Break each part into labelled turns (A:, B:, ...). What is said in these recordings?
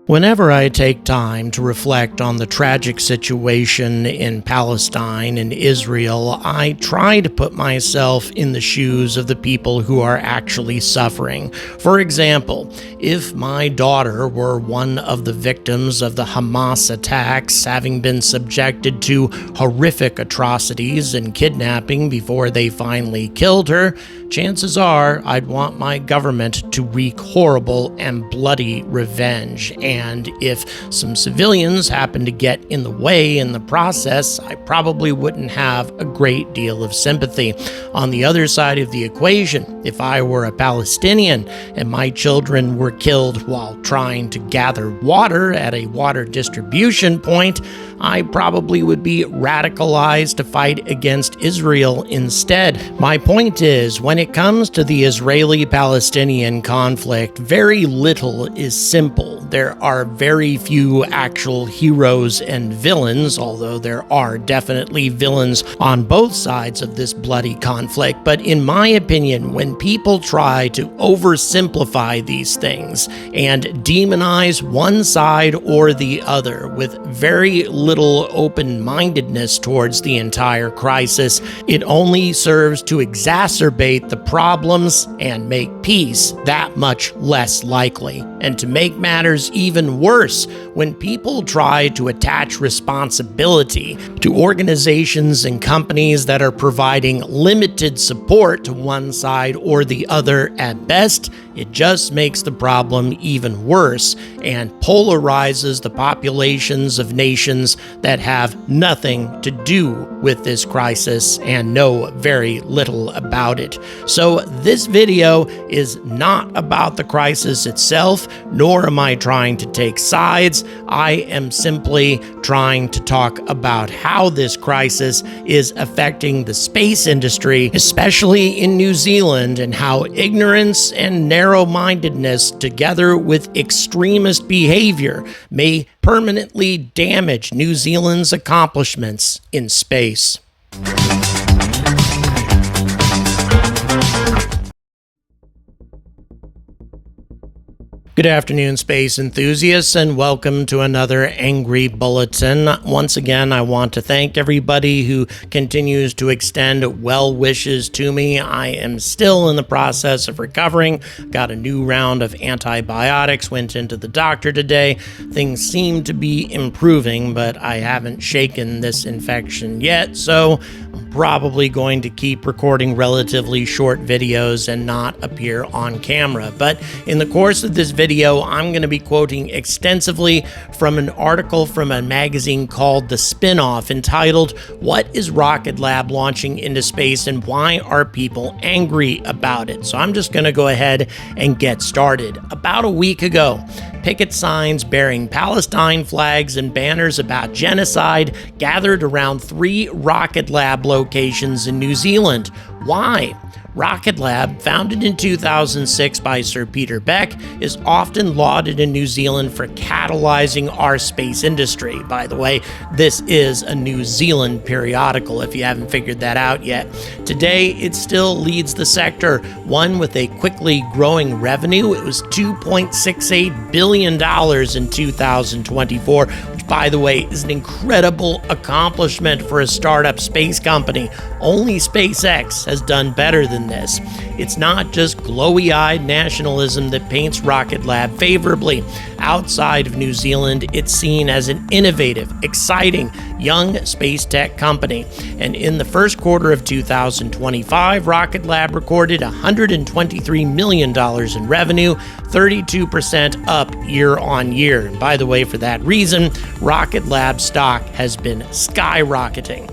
A: Whenever I take time to reflect on the tragic situation in Palestine and Israel, I try to put myself in the shoes of the people who are actually suffering. For example, if my daughter were one of the victims of the Hamas attacks, having been subjected to horrific atrocities and kidnapping before they finally killed her, chances are I'd want my government to wreak horrible and bloody revenge. And if some civilians happen to get in the way in the process, I probably wouldn't have a great deal of sympathy. On the other side of the equation, if I were a Palestinian and my children were killed while trying to gather water at a water distribution point, I probably would be radicalized to fight against Israel instead. My point is, when it comes to the Israeli-Palestinian conflict, very little is simple. There are very few actual heroes and villains, although there are definitely villains on both sides of this bloody conflict. But in my opinion, when people try to oversimplify these things and demonize one side or the other with very little open-mindedness towards the entire crisis, it only serves to exacerbate the problems and make peace that much less likely. And to make matters even worse, when people try to attach responsibility to organizations and companies that are providing limited support to one side or the other at best, it just makes the problem even worse and polarizes the populations of nations that have nothing to do with this crisis and know very little about it. So this video is not about the crisis itself, nor am I trying to take sides. I am simply trying to talk about how this crisis is affecting the space industry, especially in New Zealand, and how ignorance and narrow-mindedness, together with extremist behavior, may permanently damage New Zealand's accomplishments in space. Good afternoon, space enthusiasts, and welcome to another Angry Bulletin. Once again, I want to thank everybody who continues to extend well wishes to me. I am still in the process of recovering. Got a new round of antibiotics, went into the doctor today. Things seem to be improving, but I haven't shaken this infection yet, so I'm probably going to keep recording relatively short videos and not appear on camera. But in the course of this video, I'm going to be quoting extensively from an article from a magazine called The Spinoff entitled, "What is Rocket Lab Launching into Space and Why Are People Angry About It?" So I'm just going to go ahead and get started. About a week ago, picket signs bearing Palestine flags and banners about genocide gathered around 3 Rocket Lab locations in New Zealand. Why? Rocket Lab, founded in 2006 by Sir Peter Beck, is often lauded in New Zealand for catalyzing our space industry. By the way, this is a New Zealand periodical, if you haven't figured that out yet. Today, it still leads the sector, one with a quickly growing revenue. It was $2.68 billion in 2024, which, by the way, is an incredible accomplishment for a startup space company. Only SpaceX has done better than this. It's not just glowy-eyed nationalism that paints Rocket Lab favorably. Outside of New Zealand, it's seen as an innovative, exciting, young space tech company. And in the first quarter of 2025, Rocket Lab recorded $123 million in revenue, 32% up year on year. And by the way, for that reason, Rocket Lab stock has been skyrocketing.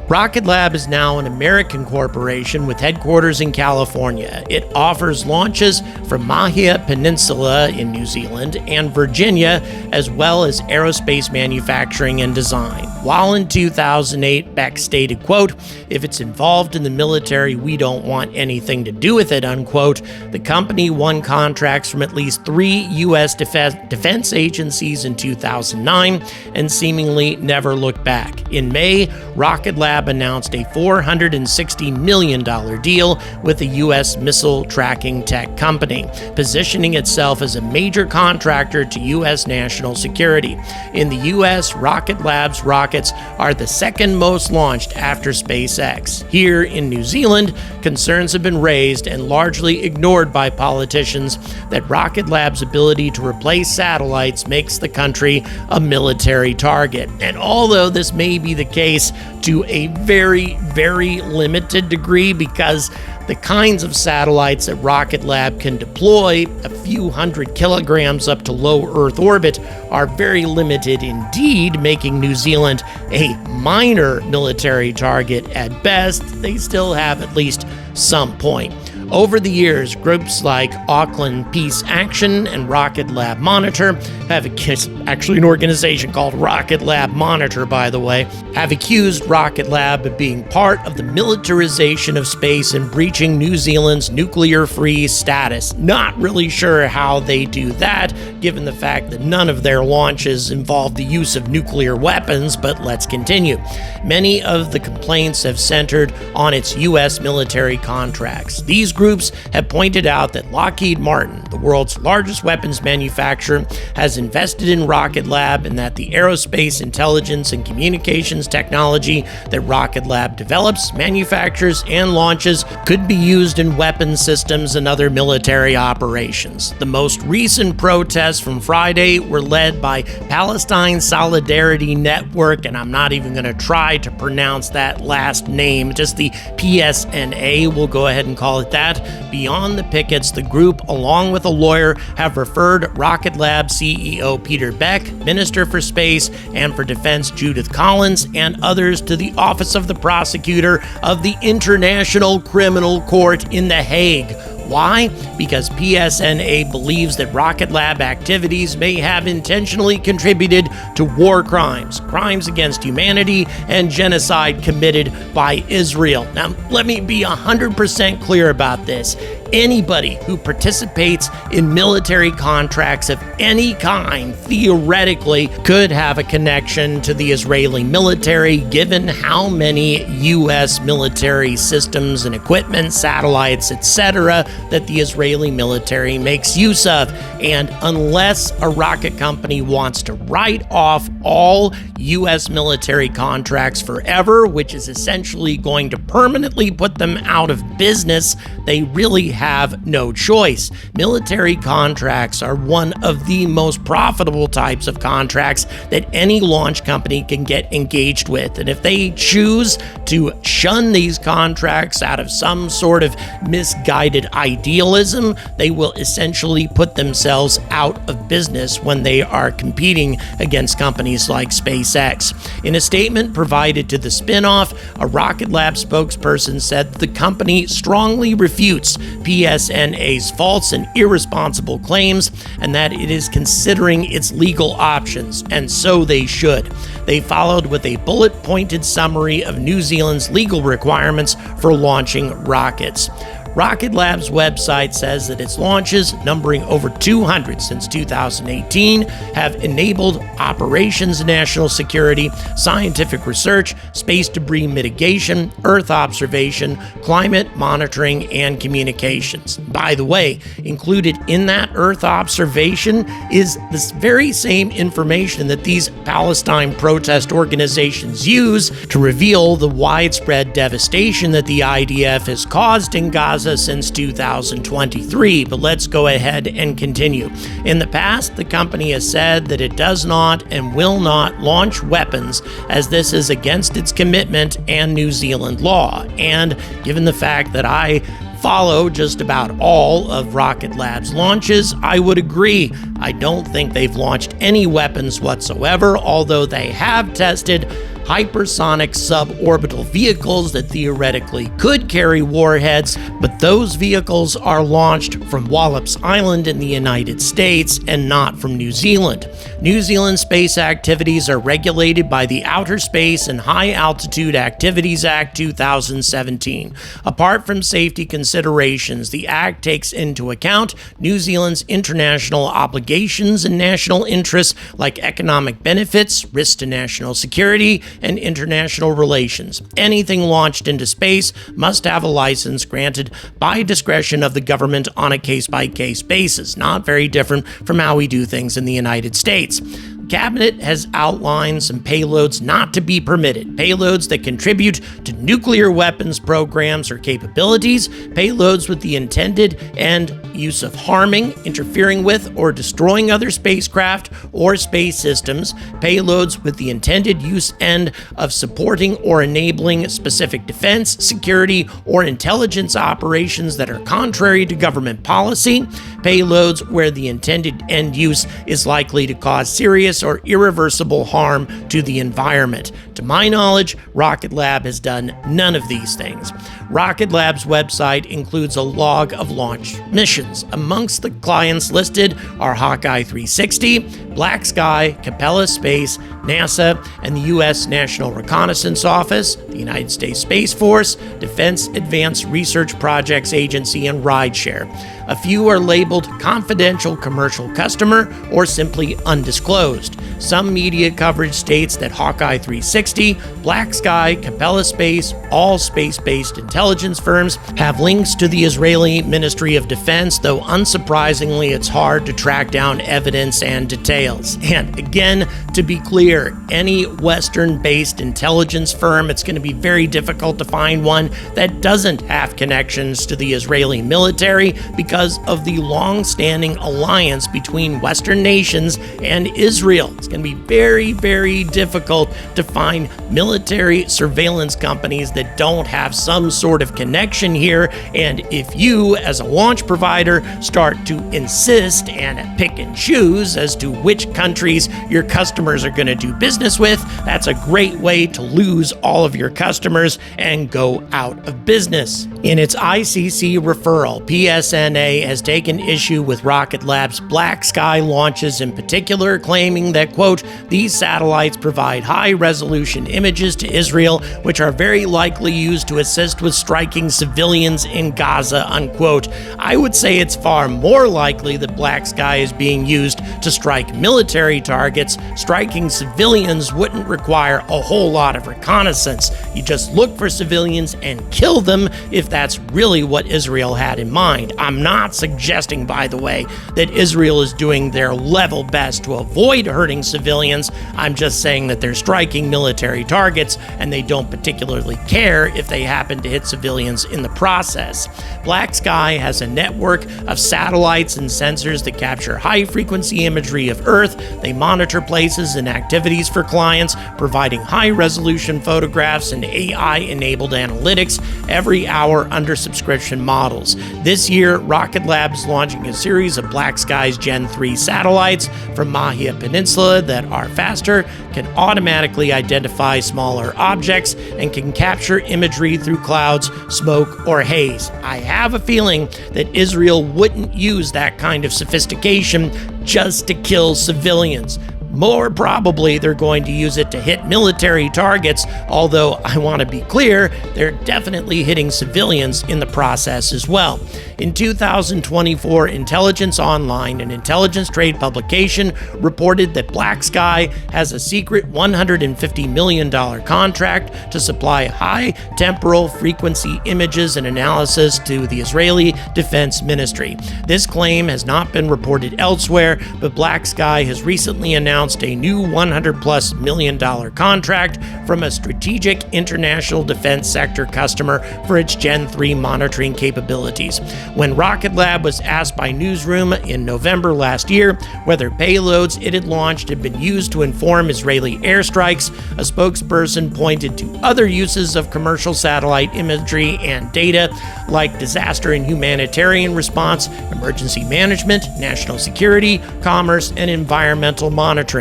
A: Rocket Lab is now an American corporation with headquarters in California. It offers launches from Mahia Peninsula in New Zealand and Virginia, as well as aerospace manufacturing and design. While in 2008, Beck stated, quote, "If it's involved in the military, we don't want anything to do with it," unquote. The company won contracts from at least 3 U.S. defense agencies in 2009 and seemingly never looked back. In May, Rocket Lab Lab announced a $460 million deal with a U.S. missile tracking tech company, positioning itself as a major contractor to U.S. national security. In the U.S., Rocket Lab's rockets are the second most launched after SpaceX. Here in New Zealand, concerns have been raised and largely ignored by politicians that Rocket Lab's ability to replace satellites makes the country a military target. And although this may be the case to a very, very limited degree, because the kinds of satellites that Rocket Lab can deploy, a few hundred kilograms up to low Earth orbit, are very limited indeed, making New Zealand a minor military target at best. They still have at least some point. Over the years, groups like Auckland Peace Action and Rocket Lab Monitor actually an organization called Rocket Lab Monitor, by the way, have accused Rocket Lab of being part of the militarization of space and breaching New Zealand's nuclear-free status. Not really sure how they do that, given the fact that none of their launches involve the use of nuclear weapons, but let's continue. Many of the complaints have centered on its U.S. military contracts. These groups have pointed out that Lockheed Martin, the world's largest weapons manufacturer, has invested in Rocket Lab, and that the aerospace intelligence and communications technology that Rocket Lab develops, manufactures, and launches could be used in weapon systems and other military operations. The most recent protests from Friday were led by Palestine Solidarity Network, and I'm not even going to try to pronounce that last name, just the PSNA, we'll go ahead and call it that. Beyond the pickets, the group, along with a lawyer, have referred Rocket Lab CEO Peter Beck, Minister for Space and for Defense Judith Collins, and others to the Office of the Prosecutor of the International Criminal Court in The Hague. Why? Because PSNA believes that Rocket Lab activities may have intentionally contributed to war crimes, crimes against humanity, and genocide committed by Israel. Now, let me be 100% clear about this. Anybody who participates in military contracts of any kind theoretically could have a connection to the Israeli military, given how many U.S. military systems and equipment, satellites, etc., that the Israeli military makes use of. And unless a rocket company wants to write off all U.S. military contracts forever, which is essentially going to permanently put them out of business, they really have no choice. Military contracts are one of the most profitable types of contracts that any launch company can get engaged with. And if they choose to shun these contracts out of some sort of misguided idealism, they will essentially put themselves out of business when they are competing against companies like SpaceX. In a statement provided to the spinoff, a Rocket Lab spokesperson said the company strongly refutes PSNA's false and irresponsible claims, and that it is considering its legal options, and so they should. They followed with a bullet-pointed summary of New Zealand's legal requirements for launching rockets. Rocket Lab's website says that its launches, numbering over 200 since 2018, have enabled operations and national security, scientific research, space debris mitigation, Earth observation, climate monitoring, and communications. By the way, included in that Earth observation is this very same information that these Palestine protest organizations use to reveal the widespread devastation that the IDF has caused in Gaza since 2023, but let's go ahead and continue. In the past, the company has said that it does not and will not launch weapons, as this is against its commitment and New Zealand law. And given the fact that I follow just about all of Rocket Lab's launches, I would agree. I don't think they've launched any weapons whatsoever, although they have tested hypersonic suborbital vehicles that theoretically could carry warheads, but those vehicles are launched from Wallops Island in the United States and not from New Zealand. New Zealand space activities are regulated by the Outer Space and High Altitude Activities Act 2017. Apart from safety considerations, the Act takes into account New Zealand's international obligations and national interests like economic benefits, risk to national security, and international relations. Anything launched into space must have a license granted by discretion of the government on a case-by-case basis, not very different from how we do things in the United States. Cabinet has outlined some payloads not to be permitted. Payloads that contribute to nuclear weapons programs or capabilities, payloads with the intended and use of harming, interfering with, or destroying other spacecraft or space systems, payloads with the intended use and of supporting or enabling specific defense, security, or intelligence operations that are contrary to government policy, payloads where the intended end use is likely to cause serious or irreversible harm to the environment. To my knowledge, Rocket Lab has done none of these things. Rocket Lab's website includes a log of launch missions. Amongst the clients listed are Hawkeye 360, Black Sky, Capella Space, NASA, and the U.S. National Reconnaissance Office, the United States Space Force, Defense Advanced Research Projects Agency, and Rideshare. A few are labeled confidential commercial customer or simply undisclosed. Some media coverage states that Hawkeye 360, Black Sky, Capella Space, all space-based intelligence firms have links to the Israeli Ministry of Defense, though unsurprisingly it's hard to track down evidence and details. And again, to be clear, any Western-based intelligence firm, it's going to be very difficult to find one that doesn't have connections to the Israeli military because of the long-standing alliance between Western nations and Israel. It's going to be very, very difficult to find military surveillance companies that don't have some sort of connection here. And if you, as a launch provider, start to insist and pick and choose as to which countries your customers are going to do business with, that's a great way to lose all of your customers and go out of business. In its ICC referral, PSNA has taken issue with Rocket Lab's Black Sky launches in particular, claiming that, quote, these satellites provide high-resolution images to Israel, which are very likely used to assist with striking civilians in Gaza, unquote. I would say it's far more likely that Black Sky is being used to strike military targets. Striking civilians wouldn't require a whole lot of reconnaissance. You just look for civilians and kill them if that's really what Israel had in mind. I'm not suggesting, by the way, that Israel is doing their level best to avoid hurting civilians. I'm just saying that they're striking military targets and they don't particularly care if they happen to hit civilians in the process. Black Sky has a network of satellites and sensors that capture high-frequency imagery of Earth. They monitor places and activities for clients, providing high-resolution photographs and AI-enabled analytics every hour under subscription models. This year, Rocket Lab is launching a series of Black Sky's Gen 3 satellites from Mahia Peninsula that are faster, can automatically identify smaller objects, and can capture imagery through clouds, smoke, or haze. I have a feeling that Israel wouldn't use that kind of sophistication just to kill civilians. More probably, they're going to use it to hit military targets, although I want to be clear, they're definitely hitting civilians in the process as well. In 2024, Intelligence Online, an intelligence trade publication, reported that Black Sky has a secret $150 million contract to supply high temporal frequency images and analysis to the Israeli Defense Ministry. This claim has not been reported elsewhere, but Black Sky has recently announced a new $100+ million contract from a strategic international defense sector customer for its Gen 3 monitoring capabilities. When Rocket Lab was asked by Newsroom in November last year whether payloads it had launched had been used to inform Israeli airstrikes, a spokesperson pointed to other uses of commercial satellite imagery and data like disaster and humanitarian response, emergency management, national security, commerce, and environmental monitoring.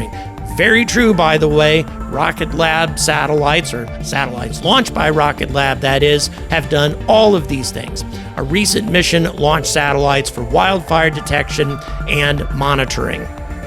A: Very true, by the way. Rocket Lab satellites, or satellites launched by Rocket Lab, that is, have done all of these things. A recent mission launched satellites for wildfire detection and monitoring.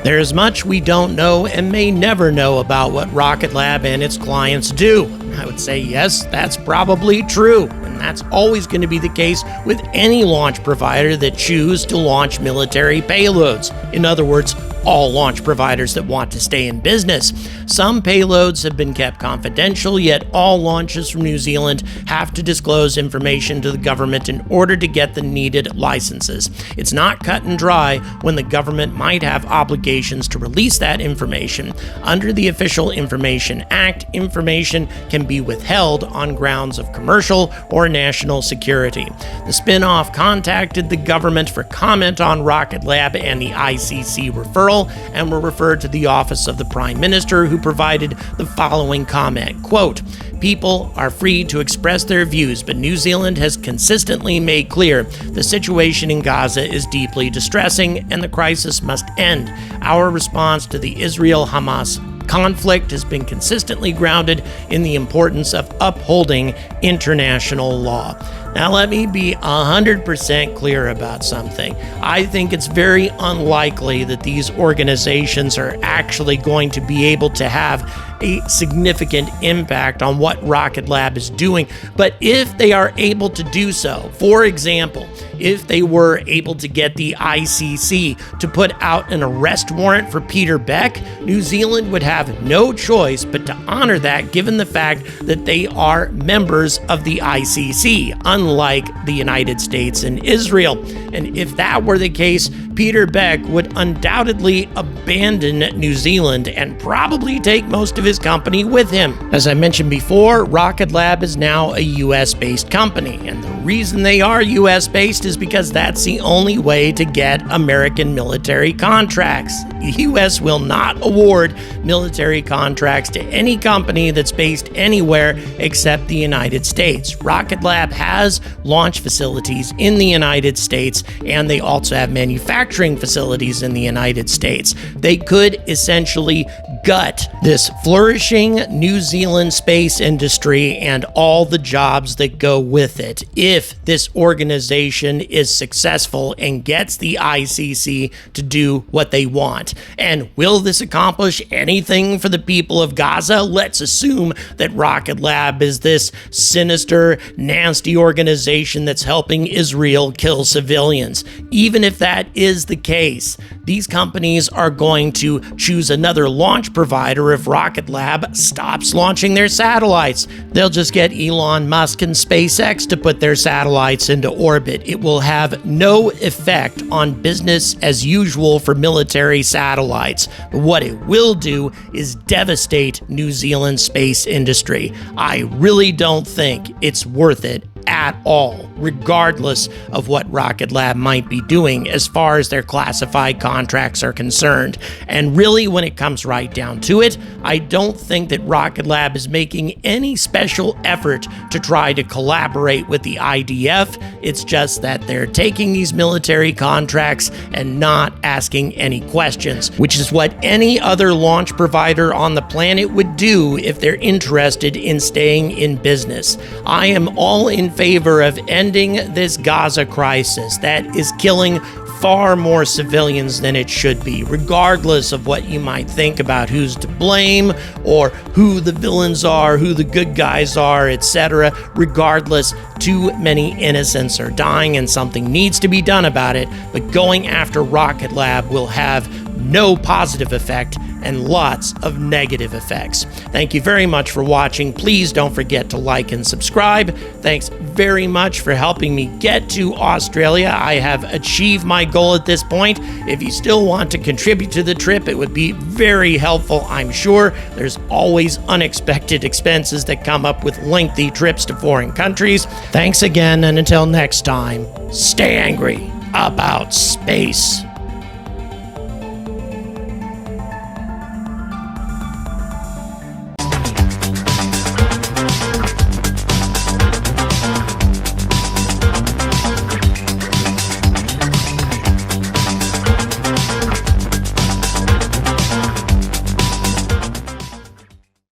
A: There is much we don't know and may never know about what Rocket Lab and its clients do. I would say yes, that's probably true, and that's always going to be the case with any launch provider that choose to launch military payloads. In other words, all launch providers that want to stay in business. Some payloads have been kept confidential, yet all launches from New Zealand have to disclose information to the government in order to get the needed licenses. It's not cut and dry when the government might have obligations to release that information. Under the Official Information Act, information can be withheld on grounds of commercial or national security. The spin-off contacted the government for comment on Rocket Lab and the ICC referral, and were referred to the Office of the Prime Minister, who provided the following comment, quote, "People are free to express their views, but New Zealand has consistently made clear the situation in Gaza is deeply distressing and the crisis must end. Our response to the Israel-Hamas conflict has been consistently grounded in the importance of upholding international law." Now, let me be 100% clear about something. I think it's very unlikely that these organizations are actually going to be able to have a significant impact on what Rocket Lab is doing. But if they are able to do so, for example, if they were able to get the ICC to put out an arrest warrant for Peter Beck, New Zealand would have no choice but to honor that, given the fact that they are members of the ICC, unlike the United States and Israel. And if that were the case, Peter Beck would undoubtedly abandon New Zealand and probably take most of his company with him. As I mentioned before, Rocket Lab is now a US-based company, and the reason they are US-based is because that's the only way to get American military contracts. The US will not award military contracts to any company that's based anywhere except the United States. Rocket Lab has launch facilities in the United States, and they also have manufacturing facilities in the United States. They could essentially gut this flourishing New Zealand space industry and all the jobs that go with it if this organization is successful and gets the ICC to do what they want. And will this accomplish anything for the people of Gaza? Let's assume that Rocket Lab is this sinister, nasty organization that's helping Israel kill civilians. Even if that is the case, these companies are going to choose another launch provider if Rocket Lab stops launching their satellites. They'll just get Elon Musk and SpaceX to put their satellites into orbit. It will have no effect on business as usual for military satellites. But what it will do is devastate New Zealand's space industry. I really don't think it's worth it at all, regardless of what Rocket Lab might be doing as far as their classified contracts are concerned. And really, when it comes right down to it, I don't think that Rocket Lab is making any special effort to try to collaborate with the IDF. It's just that they're taking these military contracts and not asking any questions, which is what any other launch provider on the planet would do if they're interested in staying in business. I am all in favor of ending this Gaza crisis that is killing far more civilians than it should be, regardless of what you might think about who's to blame or who the villains are, who the good guys are, etc. Regardless, too many innocents are dying and something needs to be done about it, but going after Rocket Lab will have no positive effect and lots of negative effects. Thank you very much for watching. Please don't forget to like and subscribe. Thanks very much for helping me get to Australia. I have achieved my goal at this point. If you still want to contribute to the trip, it would be very helpful, I'm sure. There's always unexpected expenses that come up with lengthy trips to foreign countries. Thanks again, and until next time, stay angry about space.